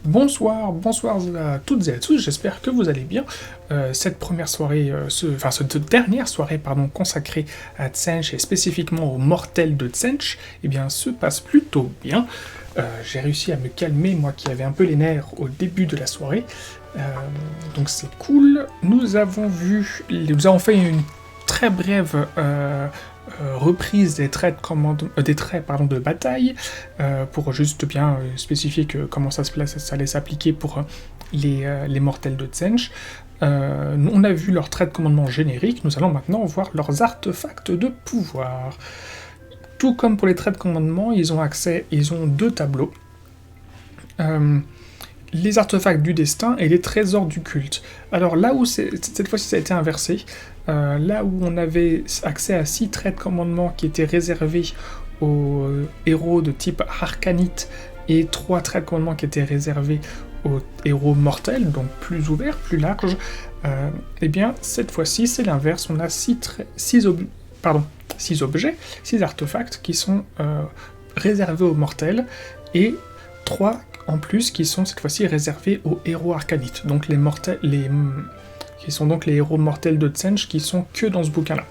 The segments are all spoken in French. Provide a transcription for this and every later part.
Bonsoir à toutes et à tous, j'espère que vous allez bien. Cette première soirée, cette dernière soirée, consacrée à Tsench et spécifiquement au mortel de Tsench, eh bien, se passe plutôt bien. J'ai réussi à me calmer, moi qui avais un peu les nerfs au début de la soirée, donc c'est cool. Nous avons fait une très brève reprise des traits de bataille, pour juste bien spécifier comment ça allait s'appliquer pour les mortels de Tsench. On a vu leurs traits de commandement génériques, nous allons maintenant voir leurs artefacts de pouvoir. Tout comme pour les traits de commandement, ils ont deux tableaux. Les artefacts du destin et les trésors du culte. Alors là où cette fois-ci ça a été inversé, là où on avait accès à 6 traits de commandement qui étaient réservés aux héros de type arcanite et 3 traits de commandement qui étaient réservés aux héros mortels, donc plus ouverts, plus larges, et bien cette fois-ci c'est l'inverse, on a 6 objets, 6 artefacts qui sont réservés aux mortels et 3 en plus qui sont cette fois-ci réservés aux héros arcanites, donc qui sont donc les héros mortels de Tsench qui sont que dans ce bouquin-là.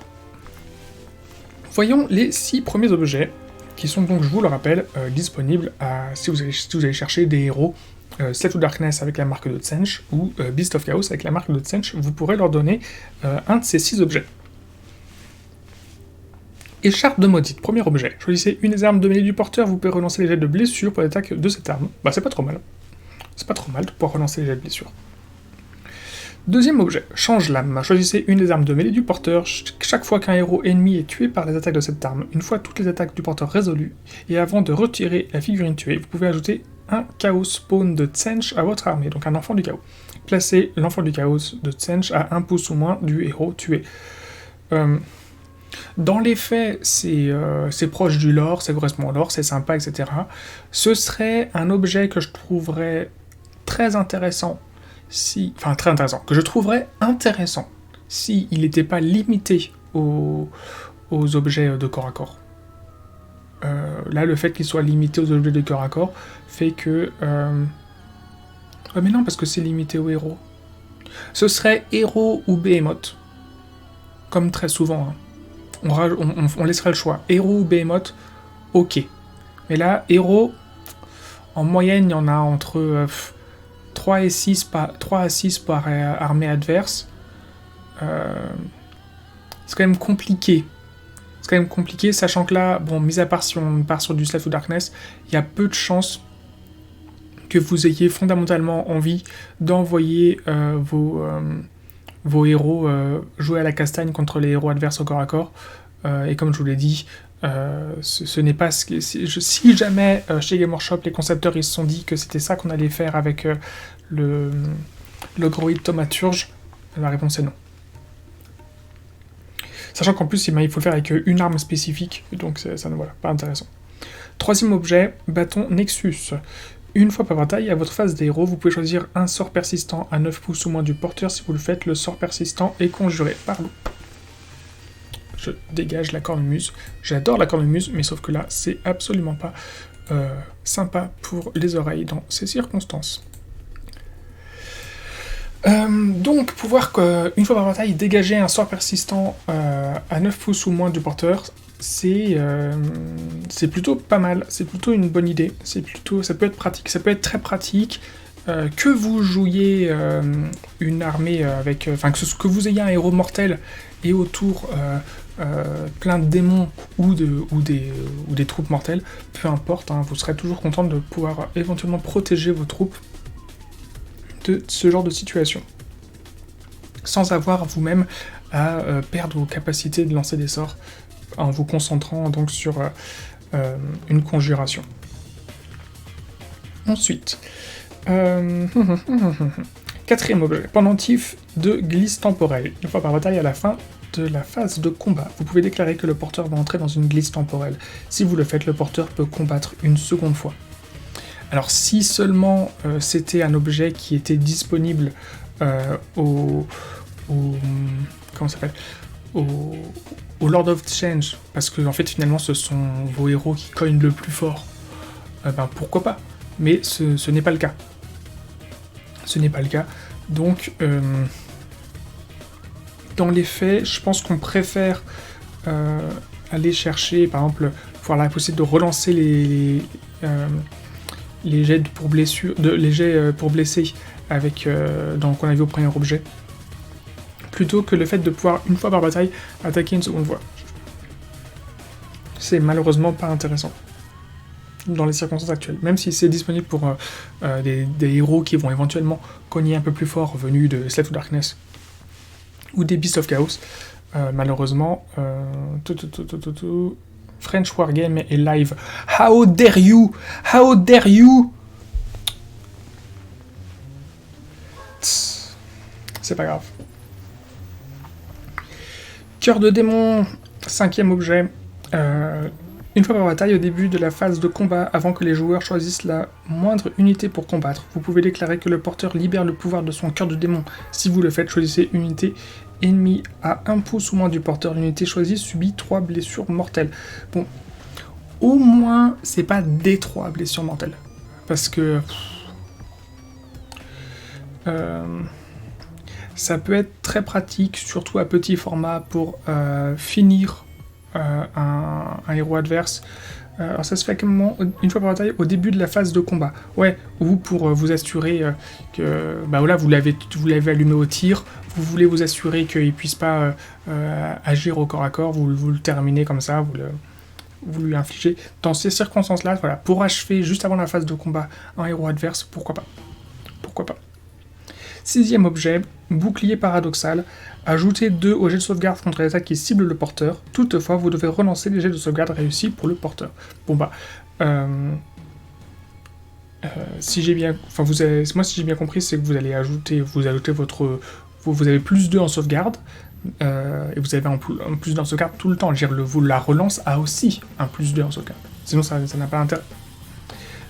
Voyons les 6 premiers objets qui sont donc, je vous le rappelle, disponibles si vous allez chercher des héros Slave to Darkness avec la marque de Tsench ou Beast of Chaos avec la marque de Tsench, vous pourrez leur donner un de ces 6 objets. Écharpe de maudite, premier objet. Choisissez une des armes de mêlée du porteur, vous pouvez relancer les jets de blessure pour l'attaque de cette arme. Bah c'est pas trop mal. C'est pas trop mal de pouvoir relancer les jets de blessure. Deuxième objet, change l'âme. Choisissez une des armes de mêlée du porteur. Chaque fois qu'un héros ennemi est tué par les attaques de cette arme, une fois toutes les attaques du porteur résolues, et avant de retirer la figurine tuée, vous pouvez ajouter un chaos spawn de Tsench à votre armée, donc un enfant du chaos. Placez l'enfant du chaos de Tsench à 1 pouce ou moins du héros tué. Dans les faits, c'est proche du lore, ça correspond au lore, c'est sympa, etc. Ce serait un objet que je trouverais très intéressant, que je trouverais intéressant si il n'était pas limité aux objets de corps à corps. Là, le fait qu'il soit limité aux objets de corps à corps fait que... mais non, parce que c'est limité aux héros. Ce serait héros ou behemoth, comme très souvent, hein. On laisserait le choix. Héros ou Behemoth, ok. Mais là, héros, en moyenne, il y en a entre 3 à 6 par armée adverse. C'est quand même compliqué. Sachant que là, bon, mis à part si on part sur du Slave to Darkness, il y a peu de chances que vous ayez fondamentalement envie d'envoyer vos héros jouer à la castagne contre les héros adverses au corps à corps. Et comme je vous l'ai dit, ce n'est pas ce que... Si jamais chez Game Workshop, les concepteurs ils se sont dit que c'était ça qu'on allait faire avec le droïde thaumaturge, la réponse est non. Sachant qu'en plus, il faut le faire avec une arme spécifique, donc ça ne voilà, pas intéressant. Troisième objet, bâton Nexus. Une fois par bataille, à votre phase des héros, vous pouvez choisir un sort persistant à 9 pouces ou moins du porteur. Si vous le faites, le sort persistant est conjuré par loup. Je dégage la cornemuse. J'adore la cornemuse, mais sauf que là, c'est absolument pas sympa pour les oreilles dans ces circonstances. Donc, pouvoir qu'une fois par bataille, dégager un sort persistant à 9 pouces ou moins du porteur, c'est plutôt pas mal, c'est plutôt une bonne idée, ça peut être pratique, ça peut être très pratique, que vous jouiez une armée que vous ayez un héros mortel et autour plein de démons ou des troupes mortelles, peu importe, hein, vous serez toujours content de pouvoir éventuellement protéger vos troupes de ce genre de situation, sans avoir vous-même à perdre vos capacités de lancer des sorts, en vous concentrant donc sur une conjuration. Ensuite, quatrième objet, pendentif de glisse temporelle. Une fois par bataille, à la fin de la phase de combat, vous pouvez déclarer que le porteur va entrer dans une glisse temporelle. Si vous le faites, le porteur peut combattre une seconde fois. Alors si seulement c'était un objet qui était disponible au Lord of Change, parce que en fait finalement ce sont vos héros qui cognent le plus fort, pourquoi pas, mais ce n'est pas le cas. Ce n'est pas le cas. Donc, dans les faits, je pense qu'on préfère aller chercher, par exemple, avoir la possibilité de relancer les jets pour blessure, les jets pour blesser avec qu'on a vu au premier objet, plutôt que le fait de pouvoir, une fois par bataille, attaquer une seconde fois. C'est malheureusement pas intéressant dans les circonstances actuelles, même si c'est disponible pour des héros qui vont éventuellement cogner un peu plus fort venus de Slave to Darkness ou des Beasts of Chaos. Malheureusement, French Wargame est live. How dare you! How dare you! C'est pas grave. Cœur de démon, 5e objet. Une fois par bataille, au début de la phase de combat, avant que les joueurs choisissent la moindre unité pour combattre, vous pouvez déclarer que le porteur libère le pouvoir de son cœur de démon. Si vous le faites, choisissez une unité ennemie à 1 pouce ou moins du porteur. L'unité choisie subit 3 blessures mortelles. Bon, au moins, c'est pas des 3 blessures mortelles. Parce que... ça peut être très pratique, surtout à petit format, pour finir un héros adverse. Alors ça se fait comment, une fois par bataille, au début de la phase de combat. Ouais, ou pour vous assurer que bah voilà, vous l'avez allumé au tir, vous voulez vous assurer qu'il ne puisse pas agir au corps à corps, vous le terminez comme ça, vous lui infligez. Dans ces circonstances-là, voilà, pour achever juste avant la phase de combat un héros adverse, pourquoi pas. Pourquoi pas. 6e objet, bouclier paradoxal. Ajoutez 2 au jet de sauvegarde contre les attaques qui ciblent le porteur. Toutefois, vous devez relancer les jets de sauvegarde réussis pour le porteur. Bon bah... si j'ai bien... Enfin, moi, si j'ai bien compris, c'est que vous allez ajouter... Vous avez plus 2 en sauvegarde. Et vous avez un plus 2 en sauvegarde tout le temps. La relance a aussi un plus 2 en sauvegarde. Sinon, ça n'a pas d'intérêt.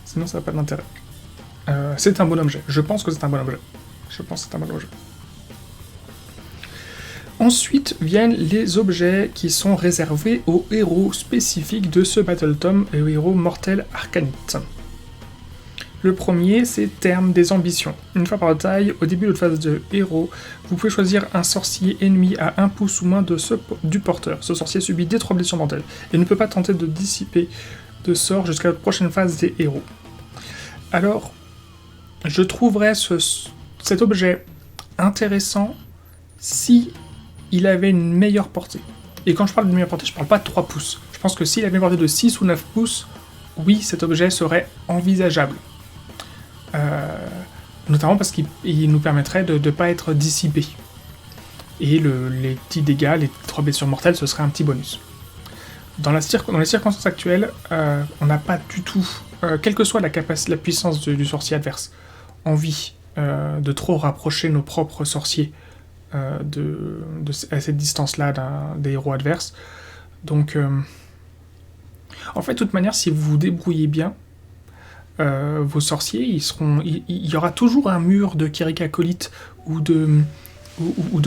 Sinon, ça n'a pas d'intérêt. C'est un bon objet. Je pense que c'est un bon objet. Ensuite viennent les objets qui sont réservés aux héros spécifiques de ce Battle Tome et aux héros mortels arcanites. Le premier, c'est Terme des ambitions. Une fois par bataille, au début de phase de héros, vous pouvez choisir un sorcier ennemi à 1 pouce ou moins du porteur. Ce sorcier subit des 3 blessures mortelles et ne peut pas tenter de dissiper de sort jusqu'à la prochaine phase des héros. Alors, je trouverais cet objet intéressant si il avait une meilleure portée. Et quand je parle de meilleure portée, je parle pas de 3 pouces. Je pense que s'il avait une portée de 6 ou 9 pouces, oui, cet objet serait envisageable. Notamment parce qu'il nous permettrait de ne pas être dissipé. Et les petits dégâts, les 3 blessures mortelles, ce serait un petit bonus. Dans les circonstances actuelles, on n'a pas du tout, quelle que soit la puissance du sorcier adverse, envie de trop rapprocher nos propres sorciers à cette distance-là des héros adverses. Donc, en fait, de toute manière, si vous vous débrouillez bien, vos sorciers, il y aura toujours un mur de Kirik Acolyte ou de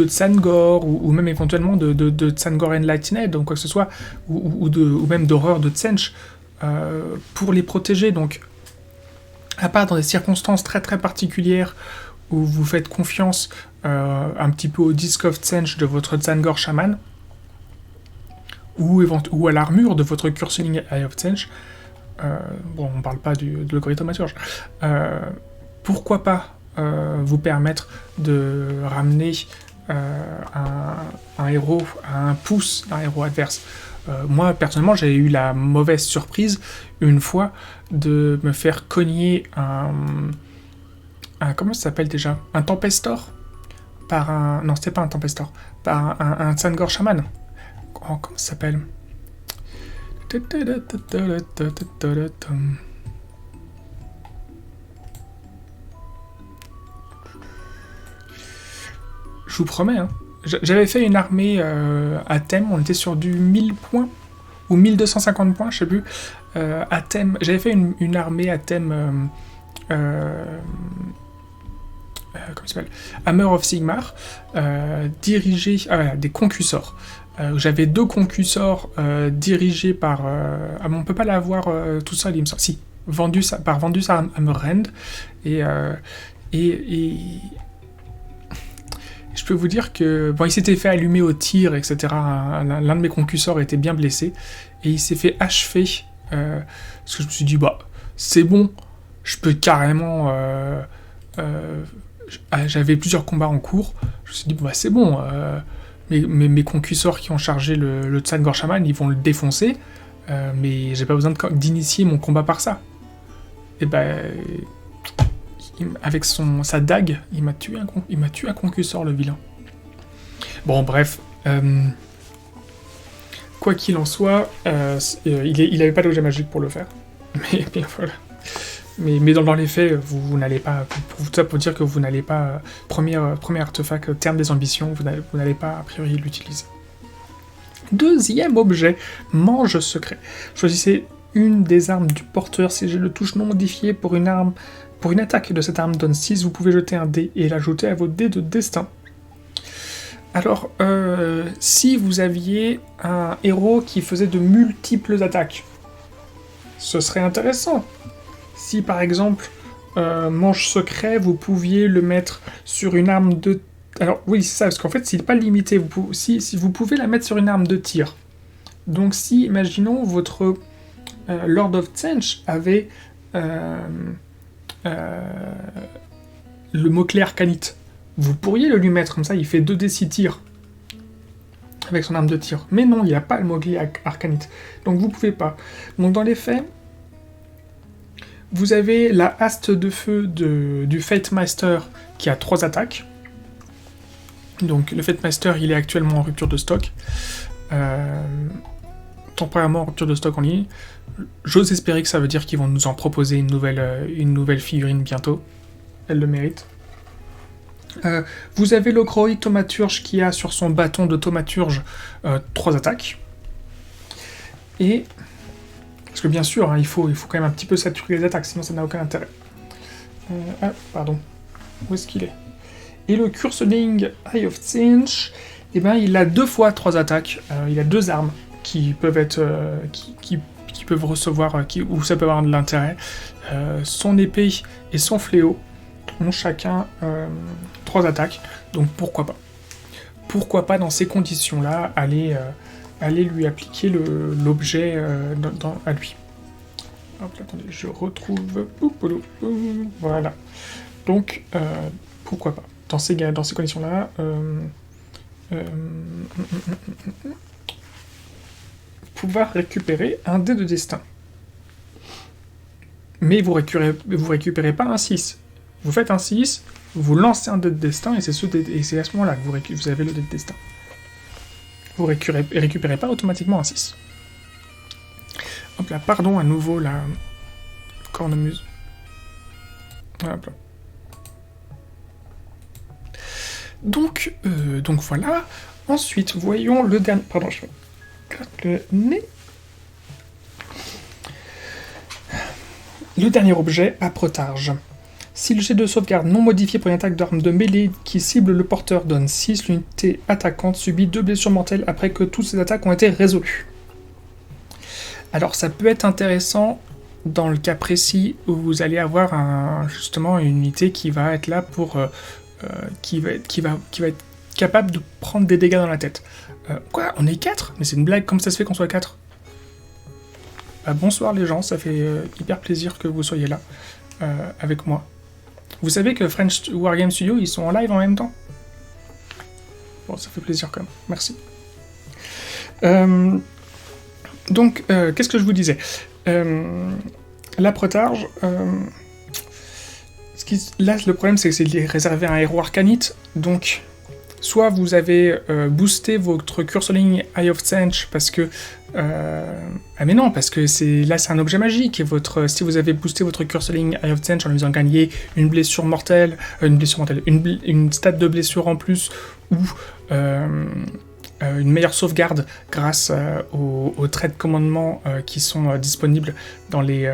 Tsangor, ou même éventuellement de Tsangor Enlightened, donc quoi que ce soit, ou même d'horreur de Tsench, pour les protéger. Donc, à part dans des circonstances très très particulières où vous faites confiance un petit peu au Disc of Tsench de votre Tsangor Shaman, ou à l'armure de votre Curseling Eye of Tsench, bon, on parle pas de l'algorithme maturge, pourquoi pas vous permettre de ramener un héros à 1 pouce d'un héros adverse. Moi, personnellement, j'ai eu la mauvaise surprise, une fois, de me faire cogner un comment ça s'appelle déjà ? Un Tempestor ? Non, c'était pas un Tempestor. Par un Tsangor Shaman. Oh, comment ça s'appelle ? Je vous promets, hein. J'avais fait une armée à thème, on était sur du 1000 points, ou 1250 points, je sais plus, à thème. J'avais fait une armée à thème... comment il s'appelle ? Hammer of Sigmar, dirigé... des concussors. J'avais 2 concussors dirigés par... on peut pas l'avoir tout seul, il me semble. Si, par Vendus Hammerhand, et Et je peux vous dire que... Bon, il s'était fait allumer au tir, etc. L'un de mes concusseurs était bien blessé. Et il s'est fait achever. Parce que je me suis dit, bah, c'est bon. Je peux carrément... j'avais plusieurs combats en cours. Je me suis dit, bah, c'est bon. Mes concusseurs qui ont chargé le Tsangor Shaman, ils vont le défoncer. Mais j'ai pas besoin d'initier mon combat par ça. Et ben... avec sa dague, il m'a tué un concusseur, le vilain. Bon, bref. Quoi qu'il en soit, il avait pas d'objet magique pour le faire. Mais voilà. Mais dans les faits, vous n'allez pas... Pour dire que vous n'allez pas... Premier artefact, terme des ambitions, vous n'allez pas, a priori, l'utiliser. Deuxième objet, mange secret. Choisissez une des armes du porteur. Si j'ai le touche non modifié pour une attaque de cette arme donne 6, vous pouvez jeter un dé et l'ajouter à vos dés de destin. Alors, si vous aviez un héros qui faisait de multiples attaques, ce serait intéressant. Si par exemple, mange secret, vous pouviez le mettre sur une arme de... Alors oui, c'est ça, parce qu'en fait, c'est pas limité. Si vous pouvez la mettre sur une arme de tir. Donc si, imaginons, votre Lord of Tzench avait le mot-clé arcanite, vous pourriez le lui mettre, comme ça il fait 2d6 tirs avec son arme de tir. Mais non, il n'y a pas le mot-clé arcanite. Donc vous pouvez pas. Donc dans les faits, vous avez la haste de feu du Fate Master qui a 3 attaques. Donc le Fate Master, il est actuellement en rupture de stock. Temporairement en rupture de stock en ligne. J'ose espérer que ça veut dire qu'ils vont nous en proposer une nouvelle figurine bientôt. Elle le mérite. Vous avez l'Ocroï Thaumaturge qui a sur son bâton de Thaumaturge 3 attaques. Et... Parce que bien sûr, hein, il faut quand même un petit peu saturer les attaques, sinon ça n'a aucun intérêt. Pardon. Où est-ce qu'il est? Et le Curseling Eye of Tzinch, eh ben, il a 2 fois 3 attaques. Il a 2 armes qui peuvent être... qui peuvent recevoir... où ça peut avoir de l'intérêt. Son épée et son fléau ont chacun 3 attaques. Donc pourquoi pas? Pourquoi pas dans ces conditions-là aller lui appliquer l'objet à lui. Hop là, attendez, je retrouve... Voilà. Donc, pourquoi pas? Dans ces conditions-là... pouvoir récupérer un dé de destin. Mais vous récupérez pas un 6. Vous faites un 6, vous lancez un dé de destin, et c'est à ce moment-là que vous avez le dé de destin. Vous récupérez pas automatiquement un 6. Hop là, pardon à nouveau la cornemuse. Hop là. Donc voilà. Ensuite, voyons le dernier... Pardon, je gratte le nez. Le dernier objet, Aprotarge. Si le jet de sauvegarde non modifié pour une attaque d'arme de mêlée qui cible le porteur donne 6, l'unité attaquante subit 2 blessures mortelles après que toutes ses attaques ont été résolues. Alors ça peut être intéressant dans le cas précis où vous allez avoir justement une unité qui va être là pour... qui va être capable de prendre des dégâts dans la tête. Quoi? On est 4? Mais c'est une blague, comment ça se fait qu'on soit 4? Bonsoir les gens, ça fait hyper plaisir que vous soyez là avec moi. Vous savez que French Wargame Studio, ils sont en live en même temps? Bon, ça fait plaisir quand même, merci. Donc, qu'est-ce que je vous disais? L'Aprotarge... là, le problème, c'est que c'est réservé à un héros arcanite, donc... Soit vous avez boosté votre Curseling Eye of Tzench parce que... Ah mais non, parce que là c'est un objet magique, et si vous avez boosté votre Curseling Eye of Tzench en lui faisant gagner une blessure mortelle, une stat de blessure en plus, ou une meilleure sauvegarde grâce aux traits de commandement qui sont disponibles dans les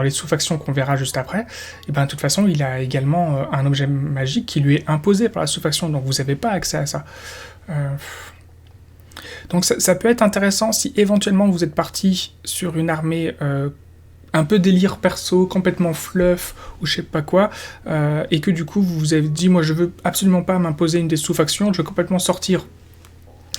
sous-factions qu'on verra juste après, et ben de toute façon il a également un objet magique qui lui est imposé par la sous-faction, donc vous n'avez pas accès à ça. Donc ça peut être intéressant si éventuellement vous êtes parti sur une armée un peu délire perso, complètement fluff, ou je sais pas quoi, et que du coup vous vous avez dit, moi je veux absolument pas m'imposer une des sous-factions, je veux complètement sortir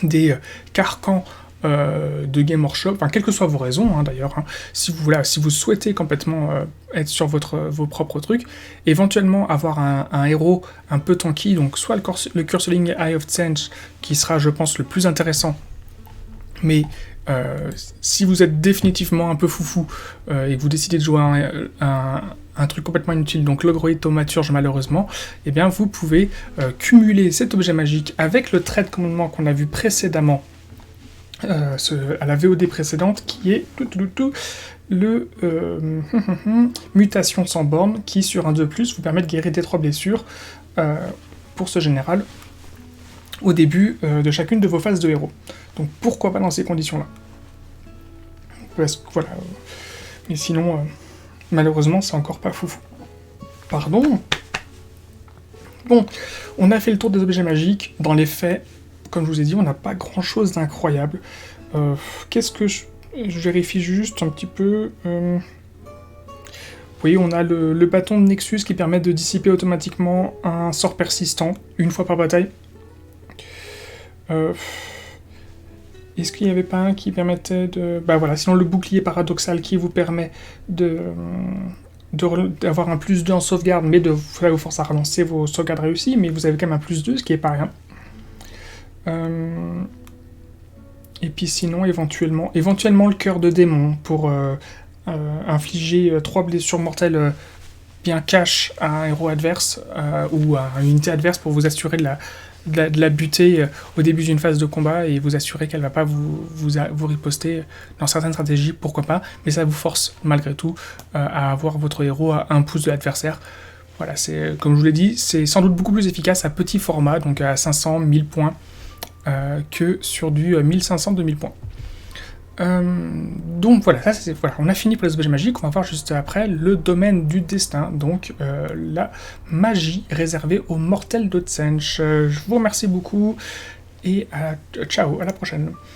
des carcans de Game Workshop, enfin quelles que soient vos raisons d'ailleurs, si vous souhaitez complètement être sur vos propres trucs, éventuellement avoir un héros un peu tanky, donc soit le Curseling Eye of Tsench qui sera je pense le plus intéressant, mais si vous êtes définitivement un peu foufou et que vous décidez de jouer un truc complètement inutile, donc l'Ogroïde Thaumaturge malheureusement, eh bien vous pouvez cumuler cet objet magique avec le trait de commandement qu'on a vu précédemment à la VOD précédente, qui est le Mutation sans borne, qui sur un 2+, vous permet de guérir des 3 blessures pour ce général au début de chacune de vos phases de héros. Donc pourquoi pas dans ces conditions-là? Parce que voilà. Mais sinon, malheureusement, c'est encore pas foufou. Pardon. Bon, on a fait le tour des objets magiques. Dans les faits, comme je vous ai dit, on n'a pas grand-chose d'incroyable. Qu'est-ce que je vérifie juste un petit peu. Vous voyez, on a le bâton de Nexus qui permet de dissiper automatiquement un sort persistant, une fois par bataille. Est-ce qu'il n'y avait pas un qui permettait de... Bah voilà, sinon le bouclier paradoxal qui vous permet d'avoir un +2 en sauvegarde, mais ça vous force à relancer vos sauvegardes réussies, mais vous avez quand même un +2, ce qui est pas rien. Et puis sinon, éventuellement le cœur de démon, pour infliger 3 blessures mortelles bien cash à un héros adverse, ou à une unité adverse pour vous assurer de la buter au début d'une phase de combat et vous assurer qu'elle va pas vous riposter dans certaines stratégies, pourquoi pas, mais ça vous force malgré tout à avoir votre héros à 1 pouce de l'adversaire. Voilà, c'est comme je vous l'ai dit, c'est sans doute beaucoup plus efficace à petit format, donc à 500, 1000 points, que sur du 1500, 2000 points. Donc voilà, voilà, on a fini pour les objets magiques. On va voir juste après le domaine du destin, donc la magie réservée aux mortels de Tsench. Je vous remercie beaucoup et ciao, à la prochaine.